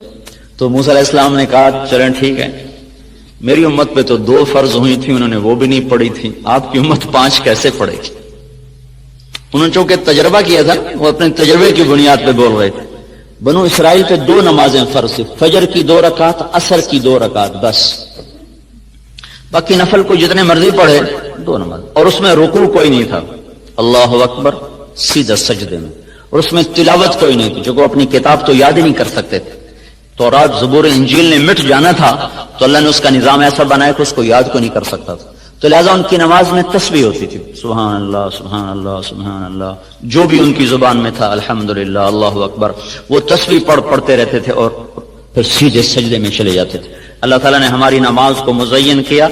تو موسیٰ علیہ السلام نے کہا چلیں ٹھیک ہے، میری امت پہ تو 2 فرض ہوئی تھی، انہوں نے وہ بھی نہیں پڑھی تھی، آپ کی امت 5 کیسے پڑھے گی؟ انہوں نے چونکہ تجربہ کیا تھا، وہ اپنے تجربے کی بنیاد پہ بول رہے تھے۔ بنو اسرائیل پہ 2 نمازیں فرض تھی، فجر کی 2 رکعت، عصر کی 2 رکعت، بس باقی نفل کو جتنے مرضی پڑھے 2 نماز، اور اس میں رکوع کوئی نہیں تھا، اللہ اکبر سیدھا سجدے میں، اور اس میں تلاوت کوئی نہیں تھی، جو اپنی کتاب تو یاد ہی نہیں کر سکتے تھے، تورات زبور انجیل نے مٹ جانا تھا تو اللہ نے اس کا نظام ایسا بنایا کہ اس کو یاد کو نہیں کر سکتا تھا، تو لہٰذا ان کی نماز میں تسبیح ہوتی تھی، سبحان اللہ سبحان اللہ سبحان اللہ، جو بھی ان کی زبان میں تھا، الحمدللہ اللہ اکبر، وہ تسبیح پڑھتے رہتے تھے اور پھر سیدھے سجدے میں چلے جاتے تھے۔ اللہ تعالیٰ نے ہماری نماز کو مزین کیا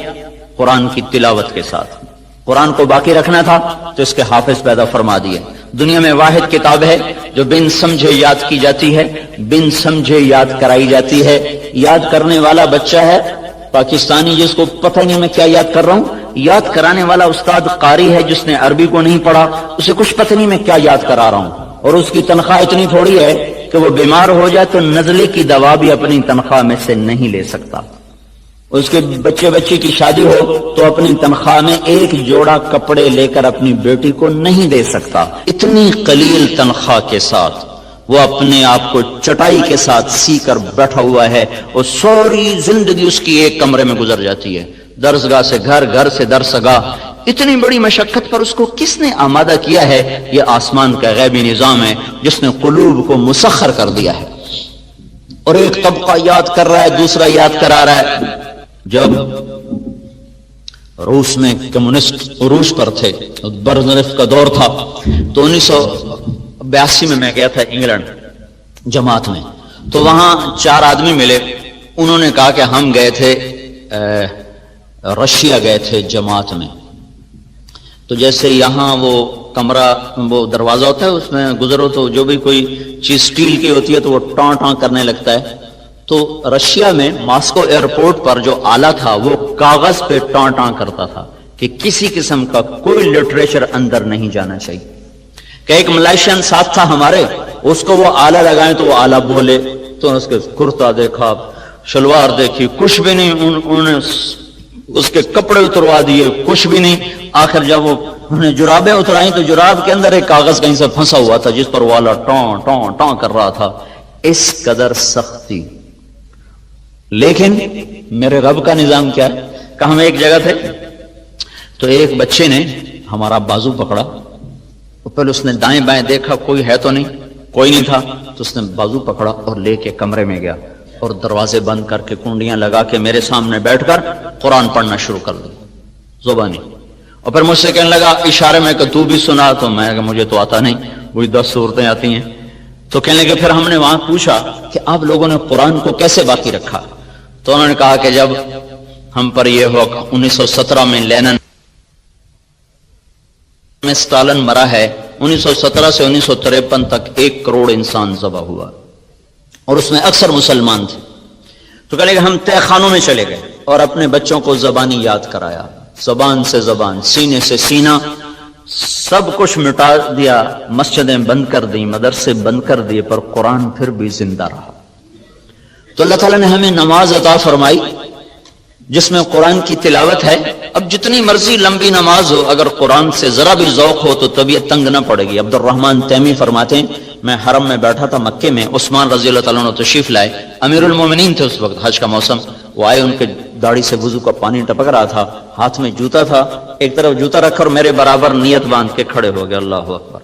قرآن کی تلاوت کے ساتھ، قرآن کو باقی رکھنا تھا تو اس کے حافظ پیدا فرما دیے۔ دنیا میں واحد کتاب ہے جو بن سمجھے یاد کی جاتی ہے، بن سمجھے یاد کرائی جاتی ہے، یاد کرنے والا بچہ ہے پاکستانی جس کو پتہ نہیں میں کیا یاد کر رہا ہوں، یاد کرانے والا استاد قاری ہے جس نے عربی کو نہیں پڑھا، اسے کچھ پتہ نہیں میں کیا یاد کرا رہا ہوں، اور اس کی تنخواہ اتنی تھوڑی ہے کہ وہ بیمار ہو جائے تو نزلے کی دوا بھی اپنی تنخواہ میں سے نہیں لے سکتا، اس کے بچے کی شادی ہو تو اپنی تنخواہ میں 1 جوڑا کپڑے لے کر اپنی بیٹی کو نہیں دے سکتا، اتنی قلیل تنخواہ کے ساتھ وہ اپنے آپ کو چٹائی کے ساتھ سی کر بیٹھا ہوا ہے، اور ساری زندگی اس کی ایک کمرے میں گزر جاتی ہے، درسگاہ سے گھر، گھر سے درسگاہ، اتنی بڑی مشقت پر اس کو کس نے آمادہ کیا ہے؟ یہ آسمان کا غیبی نظام ہے جس نے قلوب کو مسخر کر دیا ہے، اور ایک طبقہ یاد کر رہا ہے، دوسرا یاد کرا رہا ہے۔ جب روس میں کمیونسٹ عروج پر تھے، برزنف کا دور تھا، تو 1982 میں گیا تھا انگلینڈ جماعت میں، تو وہاں 4 آدمی ملے، انہوں نے کہا کہ ہم گئے تھے رشیا گئے تھے جماعت میں، تو جیسے یہاں وہ کمرہ، وہ دروازہ ہوتا ہے، اس میں گزرو تو جو بھی کوئی چیز سٹیل کی ہوتی ہے تو وہ ٹاں ٹاں کرنے لگتا ہے، تو رشیا میں ماسکو ایئرپورٹ پر جو آلہ تھا وہ کاغذ پہ ٹاں ٹاں کرتا تھا کہ کسی قسم کا کوئی لٹریچر اندر نہیں جانا چاہیے، کہ ایک ملائیشین ساتھ تھا ہمارے، اس کو وہ آلہ لگائیں تو وہ آلہ بولے، تو اس کے کرتا دیکھا، شلوار دیکھی، کچھ بھی نہیں، انہوں نے اس کے کپڑے اتروا دیے، کچھ بھی نہیں، آخر جب وہ انہوں نے جرابیں اترائیں تو جراب کے اندر ایک کاغذ کہیں سے پھنسا ہوا تھا جس پر وہ آلہ ٹاں ٹاں ٹاں کر رہا تھا، اس قدر سختی۔ لیکن میرے رب کا نظام کیا ہے کہ ہم ایک جگہ تھے تو ایک بچے نے ہمارا بازو پکڑا، پہلے اس نے دائیں بائیں دیکھا کوئی ہے تو نہیں، کوئی نہیں تھا، تو اس نے بازو پکڑا اور لے کے کمرے میں گیا اور دروازے بند کر کے کنڈیاں لگا کے میرے سامنے بیٹھ کر قرآن پڑھنا شروع کر دی زبانی، اور پھر مجھ سے کہنے لگا اشارے میں کہ تو بھی سنا، تو میں کہ مجھے تو آتا نہیں، وہی 10 صورتیں آتی ہیں، تو کہنے لگے پھر ہم نے وہاں پوچھا کہ آپ لوگوں نے قرآن کو کیسے باقی رکھا؟ تو انہوں نے کہا کہ جب ہم پر یہ ہوا 1917 میں لینن میں اسٹالن مرا ہے، 1917 سے 1953 تک 1 کروڑ انسان ذبح ہوا، اور اس میں اکثر مسلمان تھے، تو کہنے لگے ہم تہ خانوں میں چلے گئے اور اپنے بچوں کو زبانی یاد کرایا، زبان سے زبان، سینے سے سینہ، سب کچھ مٹا دیا، مسجدیں بند کر دیں، مدرسے بند کر دیے، پر قرآن پھر بھی زندہ رہا۔ تو اللہ تعالیٰ نے ہمیں نماز عطا فرمائی جس میں قرآن کی تلاوت ہے، اب جتنی مرضی لمبی نماز ہو، اگر قرآن سے ذرا بھی ذوق ہو تو طبیعت تنگ نہ پڑے گی۔ عبد الرحمن تیمی فرماتے ہیں میں حرم میں بیٹھا تھا مکے میں، عثمان رضی اللہ تعالیٰ عنہ تشریف لائے، امیر المومنین تھے اس وقت، حج کا موسم، وہ آئے، ان کے داڑھی سے وضو کا پانی ٹپک رہا تھا، ہاتھ میں جوتا تھا، ایک طرف جوتا رکھ کر میرے برابر نیت باندھ کے کھڑے ہو گئے، اللہ اکبر،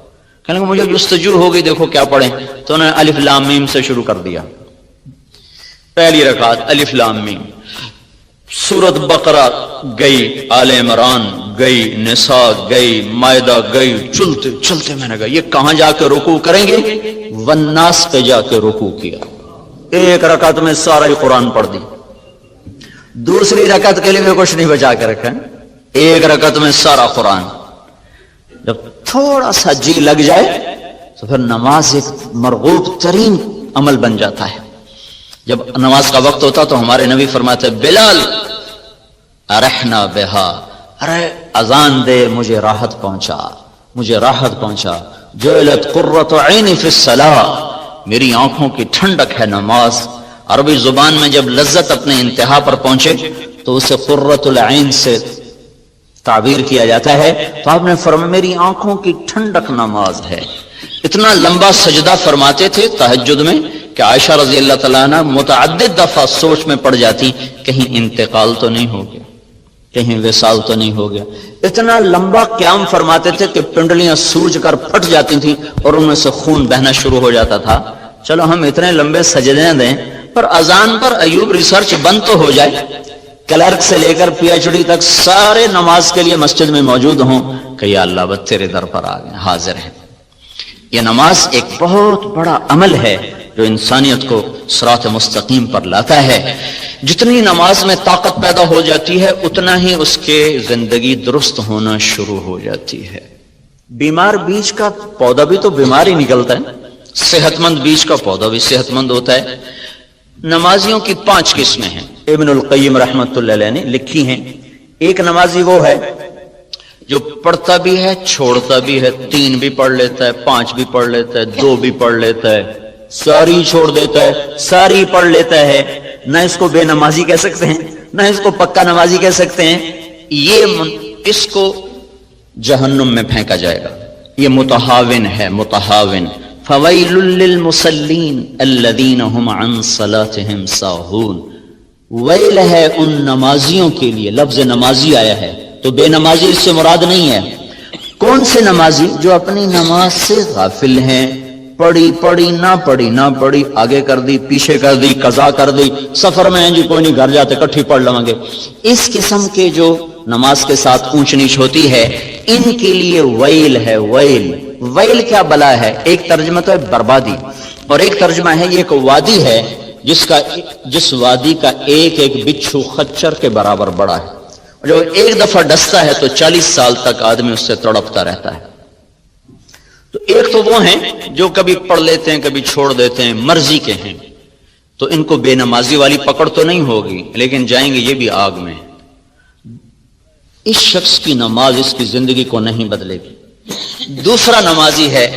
کہنے لگے مجھے جستجو ہو گئی، دیکھو کیا پڑھیں، تو انہوں نے الف لام میم سے شروع کر دیا، پہلی رکعت الف لام میم، سورت بقرہ گئی، آل عمران گئی، نساء گئی، مائدہ گئی، چلتے چلتے میں نے کہا یہ کہاں جا کے رکوع کریں گے؟ والناس پہ جا کے رکوع کیا، ایک رکعت میں سارا ہی قرآن پڑھ دی، دوسری رکعت کے لیے بھی کچھ نہیں بچا کے رکھا، ایک رکعت میں سارا قرآن۔ جب تھوڑا سا جی لگ جائے تو پھر نماز ایک مرغوب ترین عمل بن جاتا ہے۔ جب نماز کا وقت ہوتا تو ہمارے نبی فرماتے بلال ارحنا بہا، ارے اذان دے مجھے راحت پہنچا، مجھے راحت پہنچا، جعلت قرۃ عینی فی الصلاۃ، میری آنکھوں کی ٹھنڈک ہے نماز، عربی زبان میں جب لذت اپنے انتہا پر پہنچے تو اسے قرۃ العین سے تعبیر کیا جاتا ہے. تو آپ نے فرمایا میری آنکھوں کی ٹھنڈک نماز ہے. اتنا لمبا سجدہ فرماتے تھے تہجد میں کہ عائشہ رضی اللہ تعالیٰ عنہ متعدد دفعہ سوچ میں پڑ جاتی کہیں انتقال تو نہیں ہو گیا, کہیں وصال تو نہیں ہو گیا. اتنا لمبا قیام فرماتے تھے کہ پنڈلیاں سوج کر پھٹ جاتی تھیں اور ان میں سے خون بہنا شروع ہو جاتا تھا. چلو ہم اتنے لمبے سجدے دیں پر اذان پر ایوب ریسرچ بند تو ہو جائے, کلرک سے لے کر پی ایچ ڈی تک سارے نماز کے لیے مسجد میں موجود ہوں کہ یا اللہ بس تیرے در پر آ گئے, حاضر ہیں. یہ نماز ایک بہت بڑا عمل ہے جو انسانیت کو صراط مستقیم پر لاتا ہے. جتنی نماز میں طاقت پیدا ہو جاتی ہے اتنا ہی اس کے زندگی درست ہونا شروع ہو جاتی ہے. بیمار بیج کا پودا بھی تو بیمار ہی نکلتا ہے, صحت مند بیج کا پودا بھی صحت مند ہوتا ہے. نمازیوں کی 5 قسمیں ہیں, ابن القیم رحمت اللہ علیہ نے لکھی ہیں. ایک نمازی وہ ہے جو پڑھتا بھی ہے چھوڑتا بھی ہے, 3 بھی پڑھ لیتا ہے, 5 بھی پڑھ لیتا ہے, 2 بھی پڑھ لیتا ہے, ساری چھوڑ دیتا ہے, ساری پڑھ لیتا ہے. نہ اس کو بے نمازی کہہ سکتے ہیں نہ اس کو پکا نمازی کہہ سکتے ہیں. اس کو جہنم میں پھینکا جائے گا. یہ متہاون ہے, متہاون. فویل للمصلین الذین هم عن صلاتهم ساہون. ویل ہے ان نمازیوں کے لیے, لفظ نمازی آیا ہے تو بے نمازی اس سے مراد نہیں ہے. کون سے نمازی؟ جو اپنی نماز سے غافل ہیں, پڑھی نہ پڑھی, آگے کر دی پیچھے کر دی, قضا کر دی, سفر میں ہیں جی کوئی نہیں گھر جاتے کٹھی پڑھ لیں گے. اس قسم کے جو نماز کے ساتھ اونچ نیچ ہوتی ہے ان کے لیے ویل ہے. ویل کیا بلا ہے؟ ایک ترجمہ تو ہے بربادی اور ایک ترجمہ ہے یہ ایک وادی ہے جس وادی کا ایک ایک بچھو خچر کے برابر بڑا ہے. جو ایک دفعہ ڈستا ہے تو 40 سال تک آدمی اس سے تڑپتا رہتا ہے. تو ایک تو وہ ہیں جو کبھی پڑھ لیتے ہیں کبھی چھوڑ دیتے ہیں, مرضی کے ہیں, تو ان کو بے نمازی والی پکڑ تو نہیں ہوگی لیکن جائیں گے یہ بھی آگ میں. اس شخص کی نماز اس کی زندگی کو نہیں بدلے گی. دوسرا نمازی ہے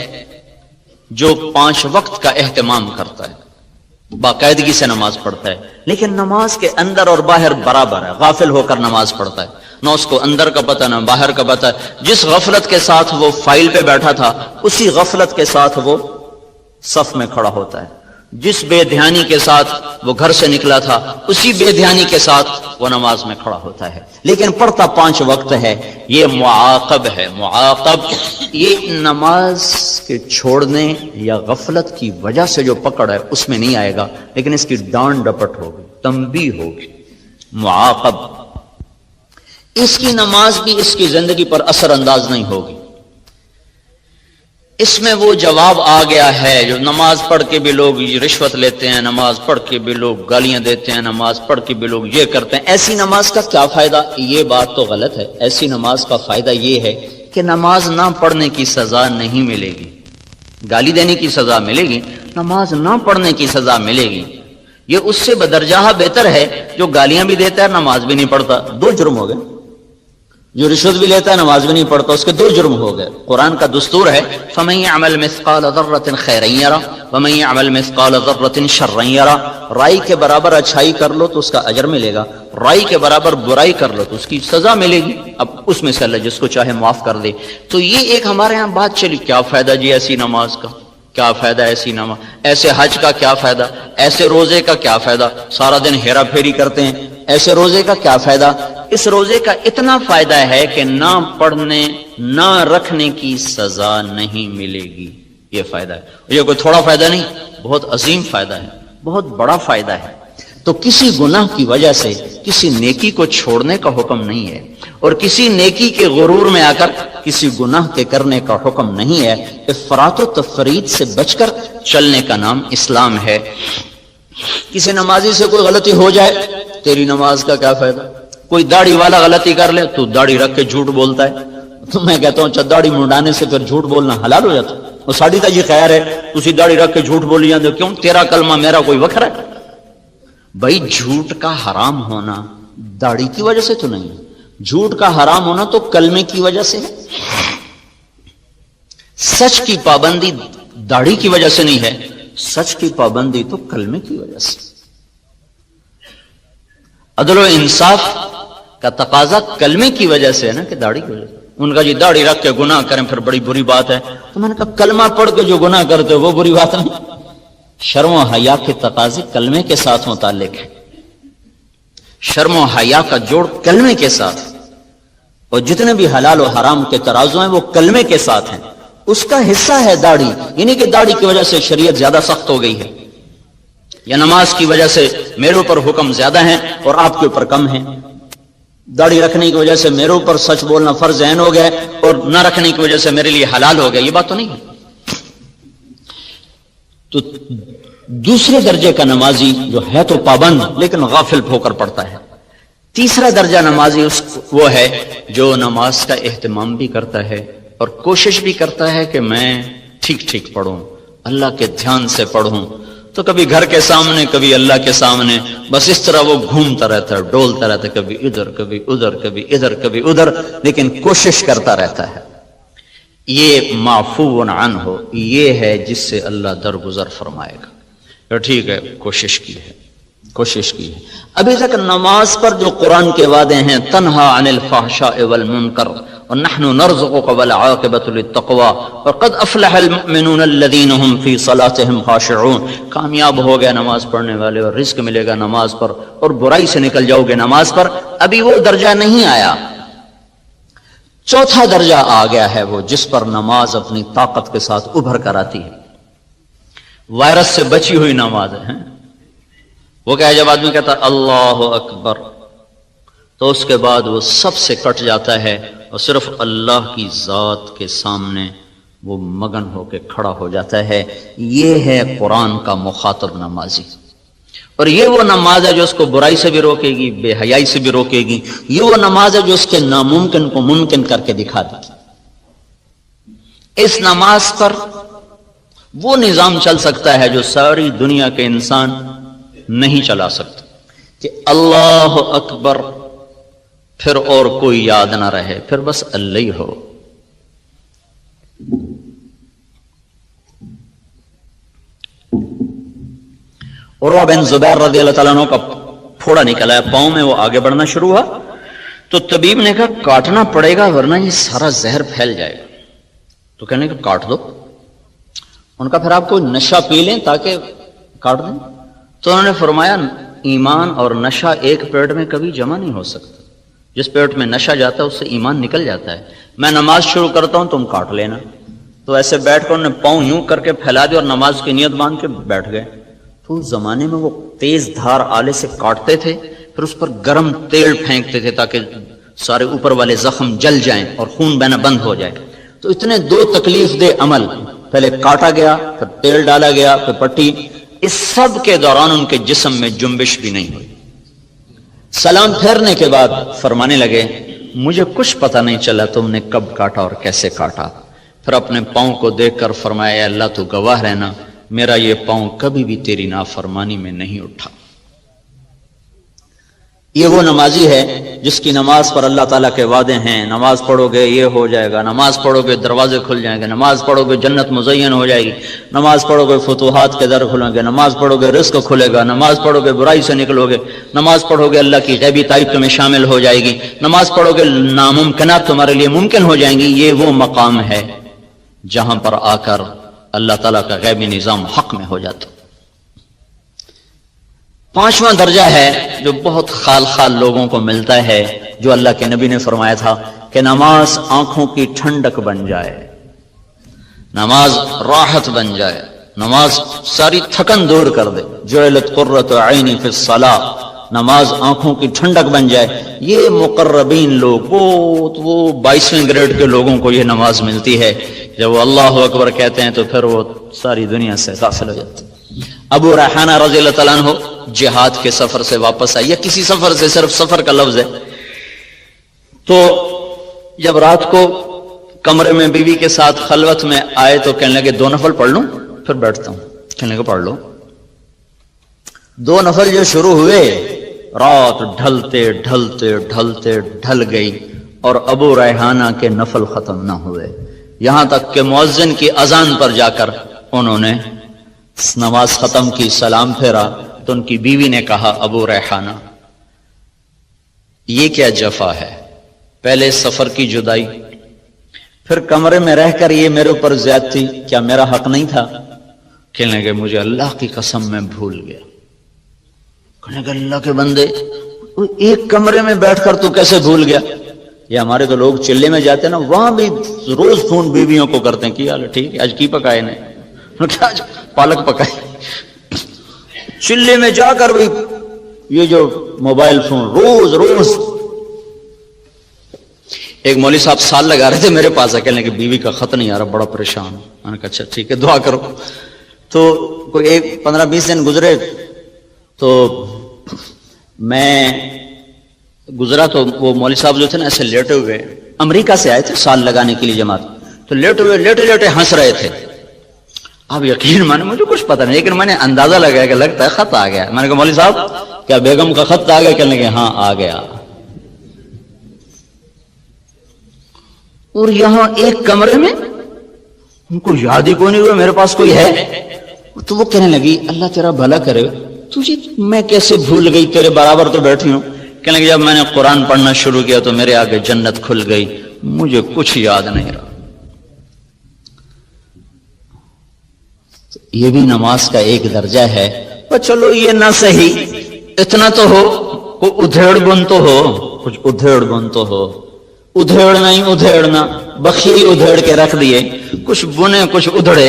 جو 5 وقت کا اہتمام کرتا ہے, باقاعدگی سے نماز پڑھتا ہے لیکن نماز کے اندر اور باہر برابر ہے, غافل ہو کر نماز پڑھتا ہے, نہ اس کو اندر کا پتہ نہ باہر کا پتہ. جس غفلت کے ساتھ وہ فائل پہ بیٹھا تھا اسی غفلت کے ساتھ وہ صف میں کھڑا ہوتا ہے. جس بے دھیانی کے ساتھ وہ گھر سے نکلا تھا اسی بے دھیانی کے ساتھ وہ نماز میں کھڑا ہوتا ہے لیکن پڑھتا 5 وقت ہے. یہ معاقب ہے, معاقب. یہ نماز کے چھوڑنے یا غفلت کی وجہ سے جو پکڑ ہے اس میں نہیں آئے گا لیکن اس کی ڈانٹ ڈپٹ ہوگی, تنبیہ ہوگی. معاقب. اس کی نماز بھی اس کی زندگی پر اثر انداز نہیں ہوگی. اس میں وہ جواب آ گیا ہے جو نماز پڑھ کے بھی لوگ رشوت لیتے ہیں, نماز پڑھ کے بھی لوگ گالیاں دیتے ہیں, نماز پڑھ کے بھی لوگ یہ کرتے ہیں. ایسی نماز کا کیا فائدہ؟ یہ بات تو غلط ہے. ایسی نماز کا فائدہ یہ ہے کہ نماز نہ پڑھنے کی سزا نہیں ملے گی. گالی دینے کی سزا ملے گی, نماز نہ پڑھنے کی سزا ملے گی. یہ اس سے بدرجہ بہتر ہے جو گالیاں بھی دیتا ہے نماز بھی نہیں پڑھتا. 2 جرم ہو گئے. جو رشوت بھی لیتا ہے نماز بھی نہیں پڑھتا, اس کے 2 جرم ہو گئے. قرآن کا دستور ہے فَمَن يَعْمَلْ مِثْقَالَ ذَرَّةٍ خَيْرًا يَرَهُ وَمَن يَعْمَلْ مِثْقَالَ ذَرَّةٍ شَرًّا يَرَهُ. رائی کے برابر اچھائی کر لو تو اس کا اجر ملے گا, رائی کے برابر برائی کر لو تو اس کی سزا ملے گی. اب اس میں سے اللہ جس کو چاہے معاف کر دے. تو یہ ایک ہمارے ہاں بات چلی, کیا فائدہ جی ایسی نماز کا, کیا فائدہ ایسی نماز, ایسے حج کا کیا فائدہ, ایسے روزے کا کیا فائدہ, سارا دن ہیرا پھیری کرتے ہیں, ایسے روزے کا کیا فائدہ. اس روزے کا اتنا فائدہ ہے کہ نہ پڑھنے نہ رکھنے کی سزا نہیں ملے گی. یہ فائدہ ہے. یہ کوئی تھوڑا فائدہ نہیں, بہت عظیم فائدہ ہے, بہت بڑا فائدہ ہے. تو کسی گناہ کی وجہ سے کسی نیکی کو چھوڑنے کا حکم نہیں ہے اور کسی نیکی کے غرور میں آ کر کسی گناہ کے کرنے کا حکم نہیں ہے. افراط و تفرید سے بچ کر چلنے کا نام اسلام ہے. کسی نمازی سے کوئی غلطی ہو جائے, تیری نماز کا کیا فائدہ. کوئی داڑھی والا غلطی کر لے تو داڑھی رکھ کے جھوٹ بولتا ہے, تو میں کہتا ہوں داڑھی منڈانے سے پھر جھوٹ بولنا حلال ہو جاتا. وہ ساڑھی تا جی خیر ہے تسی داڑھی رکھ کے جھوٹ بولی جاندے, کیوں تیرا کلمہ میرا کوئی وکر ہے. بھائی جھوٹ کا حرام ہونا داڑھی کی وجہ سے تو نہیں, جھوٹ کا حرام ہونا تو کلمے کی وجہ سے ہے. سچ کی پابندی داڑھی کی وجہ سے نہیں ہے, سچ کی پابندی تو کلمے کی وجہ سے. عدل و انصاف کا تقاضا کلمے کی وجہ سے ہے نا، کہ داڑھی کی وجہ سے۔ ان کا جی داڑھی رکھ کے گناہ کریں پھر بڑی بری بات ہے، تو میں نے کہا کلمہ پڑھ کے جو گناہ کرتے ہو وہ بری بات نہیں۔ شرم و حیا کے تقاضے کلمے کے ساتھ متعلق ہے، شرم و حیا کا جوڑ کلمے کے ساتھ، اور جتنے بھی حلال و حرام کے ترازو ہیں وہ کلمے کے ساتھ ہیں۔ اس کا حصہ ہے داڑھی، یعنی کہ داڑھی کی وجہ سے شریعت زیادہ سخت ہو گئی ہے، یا نماز کی وجہ سے میرے اوپر حکم زیادہ ہیں اور آپ کے اوپر کم ہیں، داڑھی رکھنے کی وجہ سے میرے اوپر سچ بولنا فرض عین ہو گیا اور نہ رکھنے کی وجہ سے میرے لیے حلال ہو گیا، یہ بات تو نہیں ہے۔ تو دوسرے درجے کا نمازی جو ہے تو پابند لیکن غافل ہو کر پڑتا ہے۔ تیسرا درجہ نمازی وہ ہے جو نماز کا اہتمام بھی کرتا ہے اور کوشش بھی کرتا ہے کہ میں ٹھیک ٹھیک پڑھوں، اللہ کے دھیان سے پڑھوں، تو کبھی گھر کے سامنے کبھی اللہ کے سامنے، بس اس طرح وہ گھومتا رہتا ہے، ڈولتا رہتا ہے، کبھی ادھر کبھی ادھر کبھی ادھر کبھی ادھر، لیکن کوشش کرتا رہتا ہے۔ یہ معفو عنہ، یہ ہے جس سے اللہ درگزر فرمائے گا کہ ٹھیک ہے کوشش کی ہے، کوشش کی ہے۔ ابھی تک نماز پر جو قرآن کے وعدے ہیں، تنہا عن الفحشاء والمنکر ونحن نرزقك والعاقبۃ للتقوى وقد افلح المؤمنون الذين هم في صلاتهم خاشعون، کامیاب ہو گیا نماز پڑھنے والے اور رزق ملے گا نماز پر اور برائی سے نکل جاؤ گے نماز پر۔ ابھی وہ درجہ نہیں آیا، چوتھا درجہ آ گیا ہے، وہ جس پر نماز اپنی طاقت کے ساتھ ابھر کر آتی ہے، وائرس سے بچی ہوئی نماز ہے۔ وہ کیا ہے، جب آدمی کہتا اللہ اکبر تو اس کے بعد وہ سب سے کٹ جاتا ہے اور صرف اللہ کی ذات کے سامنے وہ مگن ہو کے کھڑا ہو جاتا ہے۔ یہ ہے قرآن کا مخاطب نمازی، اور یہ وہ نماز ہے جو اس کو برائی سے بھی روکے گی، بے حیائی سے بھی روکے گی۔ یہ وہ نماز ہے جو اس کے ناممکن کو ممکن کر کے دکھا دے گی۔ اس نماز پر وہ نظام چل سکتا ہے جو ساری دنیا کے انسان نہیں چلا سکتا، کہ اللہ اکبر پھر اور کوئی یاد نہ رہے، پھر بس اللہ ہی ہو۔ عروہ بن زبیر رضی اللہ تعالیٰ عنہ کا پھوڑا نکلا ہے پاؤں میں، وہ آگے بڑھنا شروع ہوا تو طبیب نے کہا کاٹنا پڑے گا ورنہ یہ سارا زہر پھیل جائے گا، تو کہنے کہ کاٹ دو۔ ان کا پھر آپ کو نشہ پی لیں تاکہ کاٹ دیں، تو انہوں نے فرمایا ایمان اور نشہ ایک پیٹ میں کبھی جمع نہیں ہو سکتا، جس پیٹ میں نشہ جاتا ہے اس سے ایمان نکل جاتا ہے۔ میں نماز شروع کرتا ہوں تم کاٹ لینا۔ تو ایسے بیٹھ کر انہوں نے پاؤں یوں کر کے پھیلا دیا اور نماز کی نیت باندھ کے بیٹھ گئے۔ تو اس زمانے میں وہ تیز دھار آلے سے کاٹتے تھے، پھر اس پر گرم تیل پھینکتے تھے تاکہ سارے اوپر والے زخم جل جائیں اور خون بہنا بند ہو جائے۔ تو اتنے دو تکلیف دہ عمل، پہلے کاٹا گیا، پھر تیل ڈالا گیا، پھر پٹی، اس سب کے دوران ان کے جسم میں جنبش بھی نہیں ہوئی۔ سلام پھیرنے کے بعد فرمانے لگے مجھے کچھ پتہ نہیں چلا تم نے کب کاٹا اور کیسے کاٹا۔ پھر اپنے پاؤں کو دیکھ کر فرمایا اللہ تو گواہ رہنا، میرا یہ پاؤں کبھی بھی تیری نافرمانی میں نہیں اٹھا۔ یہ وہ نمازی ہے جس کی نماز پر اللہ تعالیٰ کے وعدے ہیں، نماز پڑھو گے یہ ہو جائے گا، نماز پڑھو گے دروازے کھل جائیں گے، نماز پڑھو گے جنت مزین ہو جائے گی، نماز پڑھو گے فتوحات کے در کھلیں گے، نماز پڑھو گے رزق کھلے گا، نماز پڑھو گے برائی سے نکلو گے، نماز پڑھو گے اللہ کی غیبی تائید تمہیں شامل ہو جائے گی، نماز پڑھو گے ناممکنات تمہارے لیے ممکن ہو جائیں گی۔ یہ وہ مقام ہے جہاں پر آ کر اللہ تعالیٰ کا غیبی نظام حق میں ہو جاتا۔ پانچواں درجہ ہے جو بہت خال خال لوگوں کو ملتا ہے، جو اللہ کے نبی نے فرمایا تھا کہ نماز آنکھوں کی ٹھنڈک بن جائے، نماز راحت بن جائے، نماز ساری تھکن دور کر دے۔ جعلت قرۃ عینی فی الصلاۃ، نماز آنکھوں کی ٹھنڈک بن جائے۔ یہ مقربین لوگ، وہ 22ویں گریڈ کے لوگوں کو یہ نماز ملتی ہے۔ جب وہ اللہ اکبر کہتے ہیں تو پھر وہ ساری دنیا سے غافل ہو جاتے ہیں۔ ابو ریحانہ رضی اللہ تعالیٰ عنہ جہاد کے سفر سے واپس آئے، یا کسی سفر سے، صرف سفر کا لفظ ہے، تو جب رات کو کمرے میں بیوی کے ساتھ خلوت میں آئے تو کہنے لگے 2 نفل پڑھ لوں پھر بیٹھتا ہوں۔ کہنے لگے پڑھ لو۔ 2 نفل جو شروع ہوئے، رات ڈھلتے ڈھلتے ڈھلتے ڈھل گئی اور ابو ریحانہ کے نفل ختم نہ ہوئے، یہاں تک کہ مؤذن کی اذان پر جا کر انہوں نے نماز ختم کی، سلام پھیرا تو ان کی بیوی نے کہا ابو ریحانہ یہ کیا جفا ہے؟ پہلے سفر کی جدائی، پھر کمرے میں رہ کر یہ میرے اوپر زیادتی، کیا میرا حق نہیں تھا؟ کہنے لگے مجھے اللہ کی قسم میں بھول گیا۔ کہنے لگے اللہ کے بندے ایک کمرے میں بیٹھ کر تو کیسے بھول گیا؟ یہ ہمارے تو لوگ چلے میں جاتے ہیں نا، وہاں بھی روز فون بیویوں کو کرتے ہیں کہ حال ٹھیک ہے، آج کی پکائے نے؟ آج پالک پکائے۔ چلے میں جا کر بھی یہ جو موبائل فون روز۔ ایک مولوی صاحب سال لگا رہے تھے میرے پاس، کہنے کہ بیوی کا خط نہیں آ رہا، بڑا پریشان ہوں۔ میں نے کہا اچھا ٹھیک ہے دعا کرو۔ تو کوئی 15-20 دن گزرے تو میں گزرا تو وہ مولوی صاحب جو تھے نا ایسے لیٹے ہوئے، امریکہ سے آئے تھے سال لگانے کے لیے جماعت، تو لیٹے ہنس رہے تھے۔ اب یقین مانے مجھے کچھ پتہ نہیں، لیکن میں نے اندازہ لگایا کہ لگتا ہے خط آ گیا۔ میں نے کہا مولوی صاحب کیا بیگم کا خط آ گیا؟ کہنے لگے ہاں آ گیا۔ اور یہاں ایک کمرے میں ان کو یاد ہی کوئی نہیں ہوا میرے پاس کوئی ہے۔ تو وہ کہنے لگی اللہ تیرا بھلا کرے، تجھے میں کیسے بھول گئی، تیرے برابر تو بیٹھی ہوں۔ کہنے لگے جب میں نے قرآن پڑھنا شروع کیا تو میرے آگے جنت کھل گئی، مجھے کچھ یاد نہیں رہا۔ یہ بھی نماز کا ایک درجہ ہے۔ پر چلو یہ نہ صحیح، اتنا تو ہو، کوئی ادھیڑ بن تو ہو، کچھ ادھیڑ بن تو ہو۔ ادھیڑنا بخیل ادھیڑ کے رکھ دیے، کچھ بنے کچھ ادھڑے،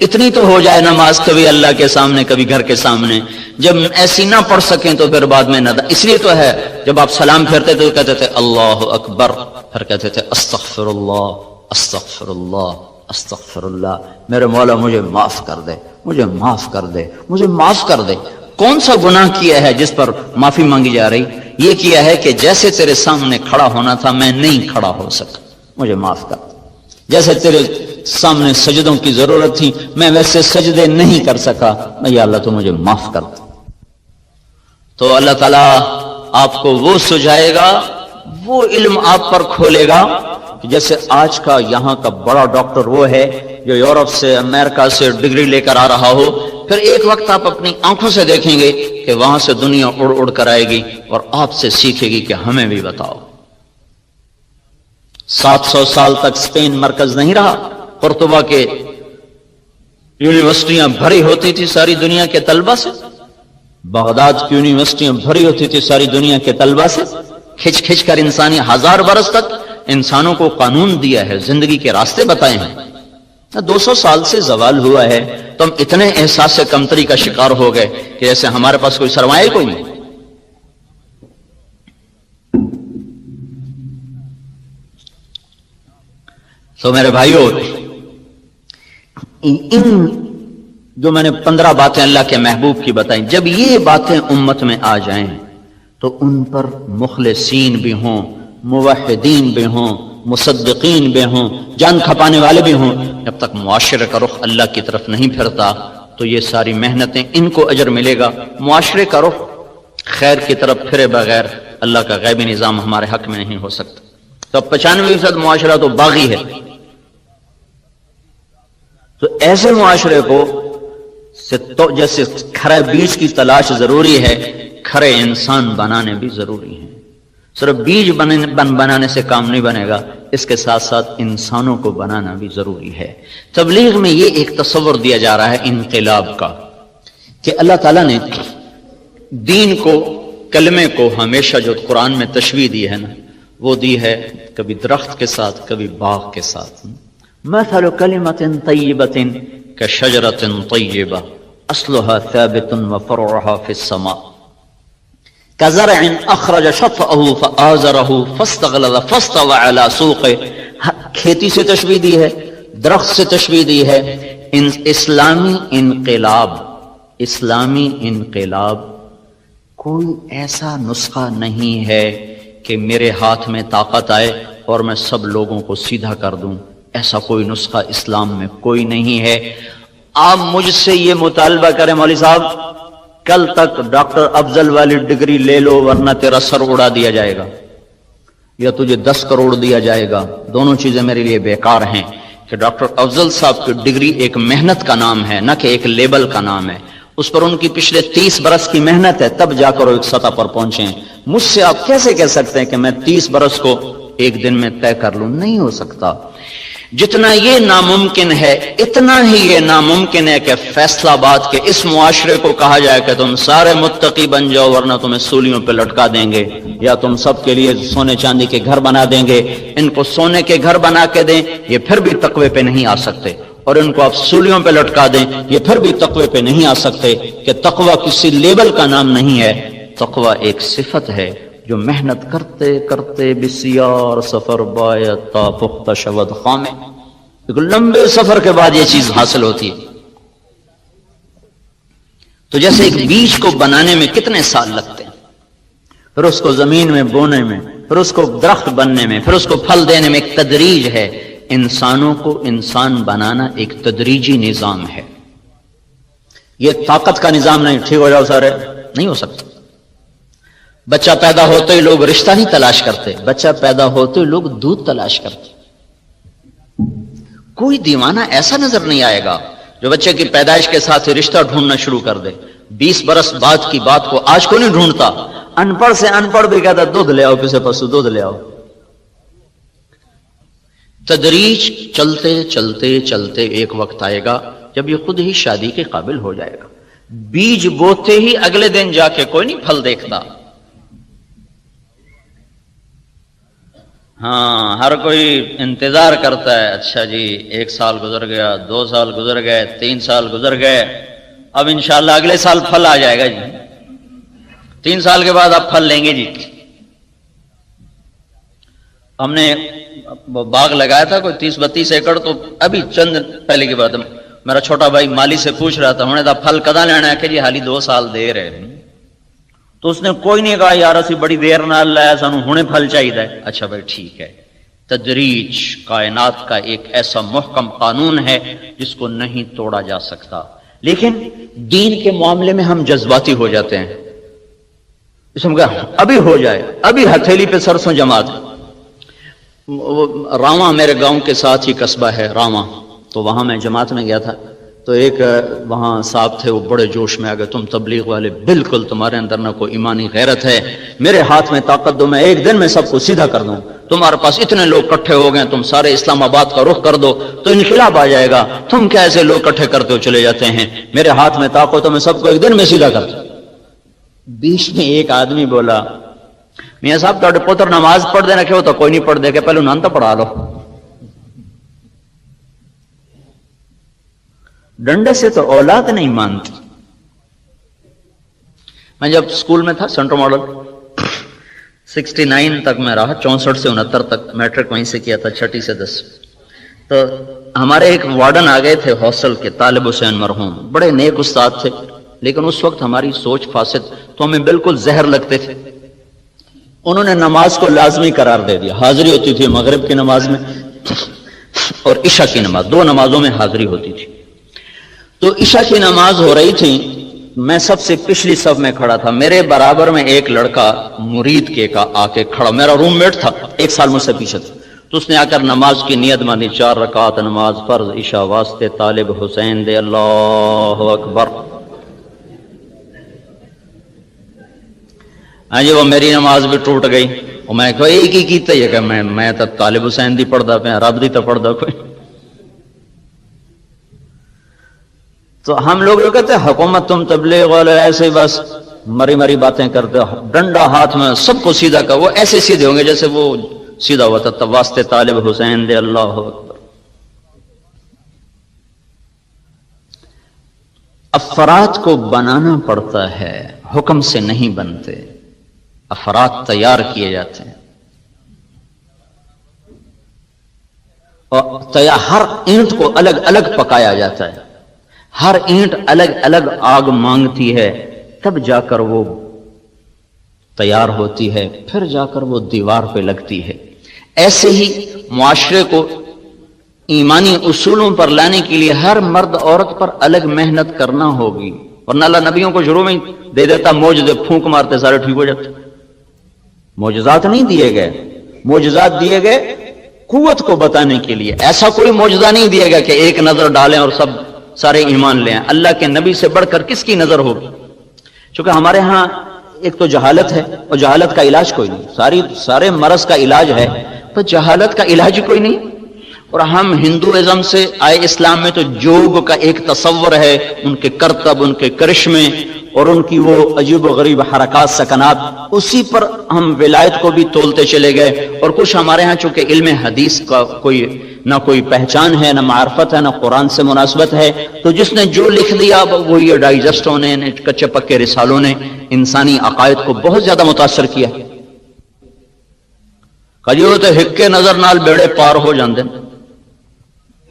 اتنی تو ہو جائے نماز، کبھی اللہ کے سامنے کبھی گھر کے سامنے۔ جب ایسی نہ پڑھ سکیں تو پھر بعد میں نہ، اس لیے تو ہے جب آپ سلام پھیرتے تو کہتے تھے اللہ اکبر، پھر کہتے تھے استغفر اللہ استغفر اللہ استغفر اللہ، میرے مولا مجھے معاف کر دے، مجھے معاف کر دے، مجھے معاف کر دے۔ کون سا گناہ کیا ہے جس پر معافی مانگی جا رہی؟ یہ کیا ہے کہ جیسے تیرے سامنے کھڑا ہونا تھا میں نہیں کھڑا ہو سکا، مجھے معاف کر دے۔ جیسے تیرے سامنے سجدوں کی ضرورت تھی میں ویسے سجدے نہیں کر سکا، یا اللہ تو مجھے معاف کر دے۔ تو اللہ تعالیٰ آپ کو وہ سجائے گا، وہ علم آپ پر کھولے گا کہ جیسے آج کا یہاں کا بڑا ڈاکٹر وہ ہے جو یورپ سے امریکہ سے ڈگری لے کر آ رہا ہو، پھر ایک وقت آپ اپنی آنکھوں سے دیکھیں گے کہ وہاں سے دنیا اڑ اڑ کر آئے گی اور آپ سے سیکھے گی کہ ہمیں بھی بتاؤ۔ 700 سال تک اسپین مرکز نہیں رہا، قرطبہ کے یونیورسٹیاں بھری ہوتی تھی ساری دنیا کے طلبہ سے، بغداد کی یونیورسٹیاں بھری ہوتی تھی ساری دنیا کے طلبہ سے، کھچ کھچ کر انسانی 1000 برس تک انسانوں کو قانون دیا ہے، زندگی کے راستے بتائے ہیں۔ 200 سال سے زوال ہوا ہے تو ہم اتنے احساس کمتری کا شکار ہو گئے کہ جیسے ہمارے پاس کوئی سرمایہ کوئی نہیں۔ تو میرے بھائیوں، ان جو میں نے 15 باتیں اللہ کے محبوب کی بتائیں، جب یہ باتیں امت میں آ جائیں تو ان پر مخلصین بھی ہوں، موحدین بھی ہوں، مصدقین بھی ہوں، جان کھپانے والے بھی ہوں، جب تک معاشرے کا رخ اللہ کی طرف نہیں پھرتا تو یہ ساری محنتیں ان کو اجر ملے گا۔ معاشرے کا رخ خیر کی طرف پھرے بغیر اللہ کا غیبی نظام ہمارے حق میں نہیں ہو سکتا۔ تو 95% معاشرہ تو باغی ہے، تو ایسے معاشرے کو جیسے کھرے بیج کی تلاش ضروری ہے، کھرے انسان بنانے بھی ضروری ہے۔ صرف بیج بنانے سے کام نہیں بنے گا، اس کے ساتھ ساتھ انسانوں کو بنانا بھی ضروری ہے۔ تبلیغ میں یہ ایک تصور دیا جا رہا ہے انقلاب کا، کہ اللہ تعالیٰ نے دین کو، کلمے کو ہمیشہ جو قرآن میں تشبیہ دی ہے نا، وہ دی ہے کبھی درخت کے ساتھ کبھی باغ کے ساتھ۔ مثل کلمۃ طیبۃ کشجرۃ طیبہ اصلها ثابت وفرعها فی السماء كزرع اخرج شطأه فآزره فاستغلظ فاستوى على سوقه۔ کھیتی سے تشبیہ دی ہے، درخت سے تشبیہ دی ہے۔ اسلامی انقلاب کوئی ایسا نسخہ نہیں ہے کہ میرے ہاتھ میں طاقت آئے اور میں سب لوگوں کو سیدھا کر دوں، ایسا کوئی نسخہ اسلام میں کوئی نہیں ہے۔ آپ مجھ سے یہ مطالبہ کریں مولوی صاحب کل تک ڈاکٹر افضل والی ڈگری لے لو ورنہ تیرا سر اڑا دیا جائے گا، یا تجھے 10 کروڑ دیا جائے گا، دونوں چیزیں میرے لیے بیکار ہیں۔ کہ ڈاکٹر افضل صاحب کی ڈگری ایک محنت کا نام ہے، نہ کہ ایک لیبل کا نام ہے، اس پر ان کی پچھلے 30 برس کی محنت ہے، تب جا کر وہ ایک سطح پر پہنچے ہیں۔ مجھ سے آپ کیسے کہہ سکتے ہیں کہ میں 30 برس کو ایک دن میں طے کر لوں؟ نہیں ہو سکتا۔ جتنا یہ ناممکن ہے اتنا ہی یہ ناممکن ہے کہ فیصلہ آباد کے اس معاشرے کو کہا جائے کہ تم سارے متقی بن جاؤ ورنہ تمہیں سولیوں پہ لٹکا دیں گے، یا تم سب کے لیے سونے چاندی کے گھر بنا دیں گے۔ ان کو سونے کے گھر بنا کے دیں، یہ پھر بھی تقوی پہ نہیں آ سکتے، اور ان کو آپ سولیوں پہ لٹکا دیں، یہ پھر بھی تقوی پہ نہیں آ سکتے، کہ تقوی کسی لیبل کا نام نہیں ہے، تقوی ایک صفت ہے جو محنت کرتے کرتے بسیار سفر باید تا پختہ شود خامے، ایک لمبے سفر کے بعد یہ چیز حاصل ہوتی ہے۔ تو جیسے ایک بیج کو بنانے میں کتنے سال لگتے ہیں، پھر اس کو زمین میں بونے میں، پھر اس کو درخت بننے میں، پھر اس کو پھل دینے میں ایک تدریج ہے۔ انسانوں کو انسان بنانا ایک تدریجی نظام ہے، یہ طاقت کا نظام نہیں، ٹھیک ہو جاؤ سارے، نہیں ہو سکتا۔ بچہ پیدا ہوتے ہی لوگ رشتہ نہیں تلاش کرتے، بچہ پیدا ہوتے ہی لوگ دودھ تلاش کرتے۔ کوئی دیوانہ ایسا نظر نہیں آئے گا جو بچے کی پیدائش کے ساتھ ہی رشتہ ڈھونڈنا شروع کر دے۔ 20 برس بعد کی بات کو آج کو نہیں ڈھونڈتا، ان پڑھ سے ان پڑھ بھی کہتا دودھ لے آؤ، کسی پسو دودھ لے آؤ۔ تدریج چلتے چلتے چلتے ایک وقت آئے گا جب یہ خود ہی شادی کے قابل ہو جائے گا۔ بیج بوتے ہی اگلے دن جا کے کوئی نہیں پھل دیکھتا، ہاں ہر کوئی انتظار کرتا ہے، اچھا جی 1 سال گزر گیا، 2 سال گزر گئے، 3 سال گزر گئے، اب انشاءاللہ اگلے سال پھل آ جائے گا جی، 3 سال کے بعد آپ پھل لیں گے جی۔ ہم نے باغ لگایا تھا کوئی 30-32 ایکڑ، تو ابھی چند پہلے کی بات ہے، میرا چھوٹا بھائی مالی سے پوچھ رہا تھا، ہم نے کہا پھل کدا لینا ہے کہ جی حالی 2 سال دیر ہے، تو اس نے کوئی نہیں کہا یار اسی بڑی دیر نہ لایا سانو ہنے پھل چاہیے۔ اچھا بھائی ٹھیک ہے، تدریج کائنات کا ایک ایسا محکم قانون ہے جس کو نہیں توڑا جا سکتا، لیکن دین کے معاملے میں ہم جذباتی ہو جاتے ہیں، اس میں کہا ابھی ہو جائے، ابھی ہتھیلی پہ سرسوں جماعت۔ راواں میرے گاؤں کے ساتھ ہی قصبہ ہے راواں، تو وہاں میں جماعت میں گیا تھا، تو ایک وہاں صاحب تھے، وہ بڑے جوش میں آ گئے، تم تبلیغ والے بالکل تمہارے اندر نہ کوئی ایمانی غیرت ہے، میرے ہاتھ میں طاقت دو، میں ایک دن میں سب کو سیدھا کر دوں، تمہارے پاس اتنے لوگ اکٹھے ہو گئے، تم سارے اسلام آباد کا رخ کر دو تو انقلاب آ جائے گا، تم کیا ایسے لوگ اکٹھے کرتے ہو چلے جاتے ہیں، میرے ہاتھ میں طاقت تو میں سب کو ایک دن میں سیدھا کر دوں۔ بیچ میں ایک آدمی بولا میاں صاحب تھوڑے پتر نماز پڑھ دینا، کہ وہ تو کوئی نہیں پڑھ دے کہ پہلے انہوں نے تو پڑھا لو، ڈنڈے سے تو اولاد نہیں مانتی۔ میں جب اسکول میں تھا سینٹرل ماڈل 69 تک میں رہا، 64 سے 69 تک میٹرک وہیں سے کیا تھا، 6 سے 10۔ تو ہمارے ایک وارڈن آ گئے تھے ہاسٹل کے، طالب حسین مرحوم، بڑے نیک استاد تھے، لیکن اس وقت ہماری سوچ فاسد، تو ہمیں بالکل زہر لگتے تھے۔ انہوں نے نماز کو لازمی قرار دے دیا، حاضری ہوتی تھی مغرب کی نماز میں اور عشاء کی نماز، 2 نمازوں میں حاضری ہوتی تھی۔ تو عشاء کی نماز ہو رہی تھی، میں سب سے پچھلی صف میں کھڑا تھا، میرے برابر میں ایک لڑکا مرید کے کا آ کے کھڑا، میرا روم میٹ تھا، 1 سال مجھ سے پیچھے تھا، تو اس نے آ کر نماز کی نیت باندھی، 4 رکعت نماز فرض عشاء واسطے طالب حسین دے، اللہ اکبر۔ ہاں جی، وہ میری نماز بھی ٹوٹ گئی، اور میں کہا ایک ہی کیتا ہے کہ میں تو طالب حسین دی پڑھدا پیا، رب دی تو پڑھدا کوئی۔ تو ہم لوگ جو کہتے ہیں حکومت تم تبلیغ والے ایسے بس مری مری باتیں کرتے ہو، ڈنڈا ہاتھ میں سب کو سیدھا کر، وہ ایسے سیدھے ہوں گے جیسے وہ سیدھا ہوا تھا، واسطے طالب حسین دے، اللہ اکبر۔ افراد کو بنانا پڑتا ہے، حکم سے نہیں بنتے، افراد تیار کیے جاتے ہیں، اور ہر اینٹ کو الگ الگ پکایا جاتا ہے، ہر اینٹ الگ الگ آگ مانگتی ہے، تب جا کر وہ تیار ہوتی ہے، پھر جا کر وہ دیوار پہ لگتی ہے۔ ایسے ہی معاشرے کو ایمانی اصولوں پر لانے کے لیے ہر مرد عورت پر الگ محنت کرنا ہوگی، ورنہ اللہ نبیوں کو شروع میں دے دیتا معجزے، پھونک مارتے سارے ٹھیک ہو جاتے۔ معجزات نہیں دیے گئے، معجزات دیے گئے قوت کو بتانے کے لیے، ایسا کوئی معجزہ نہیں دیا گیا کہ ایک نظر ڈالیں اور سب سارے ایمان لے آئیں. اللہ کے نبی سے بڑھ کر کس کی نظر ہوگی؟ چونکہ ہمارے ہاں ایک تو جہالت ہے، اور جہالت کا علاج کوئی نہیں. سارے مرض کا علاج ہے، تو جہالت کا علاج کوئی نہیں. اور ہم ہندوازم سے آئے اسلام میں تو جوگ کا ایک تصور ہے، ان کے کرتب، ان کے کرشمے اور ان کی وہ عجیب و غریب حرکات سکنات، اسی پر ہم ولایت کو بھی تولتے چلے گئے. اور کچھ ہمارے ہاں چونکہ علم حدیث کا نہ کوئی پہچان ہے، نہ معرفت ہے، نہ قرآن سے مناسبت ہے، تو جس نے جو لکھ دیا وہ یہ ڈائجسٹوں نے، کچے پکے رسالوں نے انسانی عقائد کو بہت زیادہ متاثر کیا. کجی وہ تو ہکے نظر نال بیڑے پار ہو جاندے،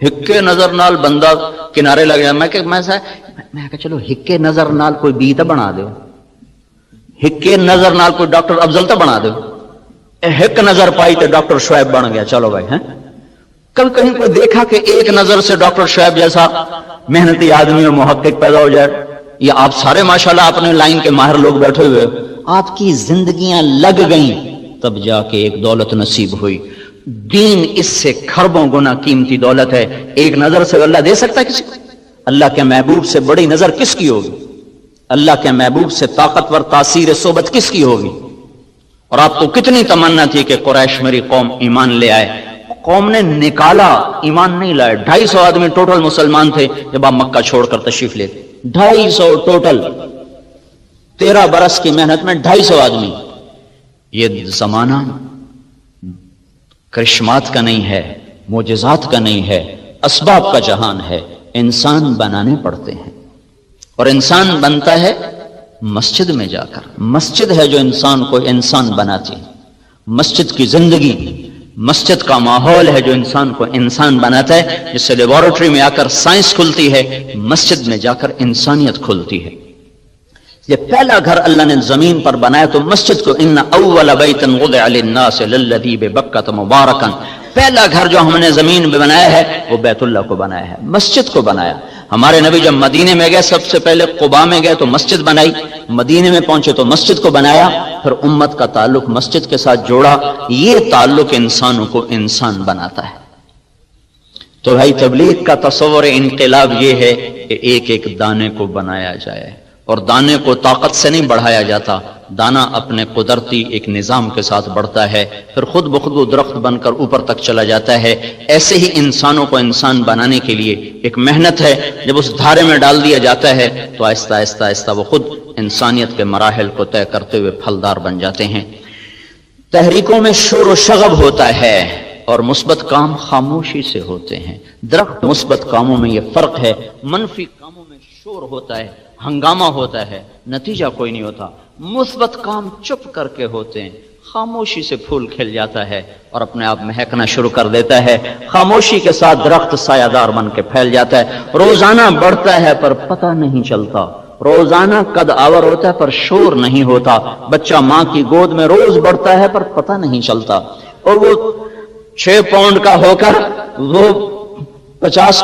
ہکے نظر نال بندہ کنارے لگ جائے. میں کہ چلو ہکے نظر نال کوئی بی تو بنا دو، ہکے نظر نال کوئی ڈاکٹر افضل تو بنا دو. ہک نظر پائی تو ڈاکٹر شعیب بن گیا. چلو بھائی، ہیں کل کہیں کوئی دیکھا کہ ایک نظر سے ڈاکٹر شعیب جیسا محنتی آدمی اور محقق پیدا ہو جائے؟ یا آپ سارے ماشاءاللہ اپنے لائن کے ماہر لوگ بیٹھے ہوئے، آپ کی زندگیاں لگ گئیں تب جا کے ایک دولت نصیب ہوئی. دین اس سے کھربوں گنا قیمتی دولت ہے. ایک نظر سے اللہ دے سکتا ہے کسی کو؟ اللہ کے محبوب سے بڑی نظر کس کی ہوگی؟ اللہ کے محبوب سے طاقتور تاثیر صحبت کس کی ہوگی؟ اور آپ کو کتنی تمنا تھی کہ قریش میری قوم ایمان لے آئے. قوم نے نکالا، ایمان نہیں لائے. 250 آدمی ٹوٹل مسلمان تھے جب آپ مکہ چھوڑ کر تشریف لے. 250 ٹوٹل، 13 برس کی محنت میں 250 آدمی. یہ زمانہ کرشمات کا نہیں ہے، معجزات کا نہیں ہے، اسباب کا جہان ہے. انسان بنانے پڑتے ہیں، اور انسان بنتا ہے مسجد میں جا کر. مسجد ہے جو انسان کو انسان بناتی ہے. مسجد کی زندگی، مسجد کا ماحول ہے جو انسان کو انسان بناتا ہے. جس سے لیبارٹری میں آ کر سائنس کھلتی ہے، مسجد میں جا کر انسانیت کھلتی ہے. یہ پہلا گھر اللہ نے زمین پر بنایا تو مسجد کو، ان اول بیت وضع للناس للذی ببکۃ مبارکا، پہلا گھر جو ہم نے زمین میں بنایا ہے وہ بیت اللہ کو بنایا ہے، مسجد کو بنایا. ہمارے نبی جب مدینے میں گئے سب سے پہلے قباء میں گئے تو مسجد بنائی، مدینے میں پہنچے تو مسجد کو بنایا، پھر امت کا تعلق مسجد کے ساتھ جوڑا. یہ تعلق انسانوں کو انسان بناتا ہے. تو بھائی تبلیغ کا تصور انقلاب یہ ہے کہ ایک ایک دانے کو بنایا جائے، اور دانے کو طاقت سے نہیں بڑھایا جاتا. دانا اپنے قدرتی ایک نظام کے ساتھ بڑھتا ہے، پھر خود بخود وہ درخت بن کر اوپر تک چلا جاتا ہے. ایسے ہی انسانوں کو انسان بنانے کے لیے ایک محنت ہے. جب اس دھارے میں ڈال دیا جاتا ہے تو آہستہ آہستہ آہستہ وہ خود انسانیت کے مراحل کو طے کرتے ہوئے پھلدار بن جاتے ہیں. تحریکوں میں شور و شغب ہوتا ہے اور مثبت کام خاموشی سے ہوتے ہیں. درخت مثبت کاموں میں یہ فرق ہے. منفی کاموں میں شور ہوتا ہے، ہنگامہ ہوتا ہے، نتیجہ کوئی نہیں ہوتا. مثبت کام چپ کر کے ہوتے ہیں، خاموشی سے پھول کھل جاتا ہے اور اپنے آپ مہکنا شروع کر دیتا ہے. خاموشی کے ساتھ درخت سایہ دار بن کے پھیل جاتا ہے. روزانہ بڑھتا ہے پر پتہ نہیں چلتا، روزانہ قد آور ہوتا ہے پر شور نہیں ہوتا. بچہ ماں کی گود میں روز بڑھتا ہے پر پتہ نہیں چلتا، اور وہ 6 پاؤنڈ کا ہو کر وہ 50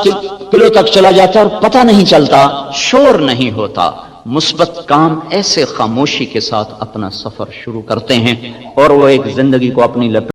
کلو تک چلا جاتا ہے اور پتہ نہیں چلتا، شور نہیں ہوتا. مثبت کام ایسے خاموشی کے ساتھ اپنا سفر شروع کرتے ہیں اور وہ ایک زندگی کو اپنی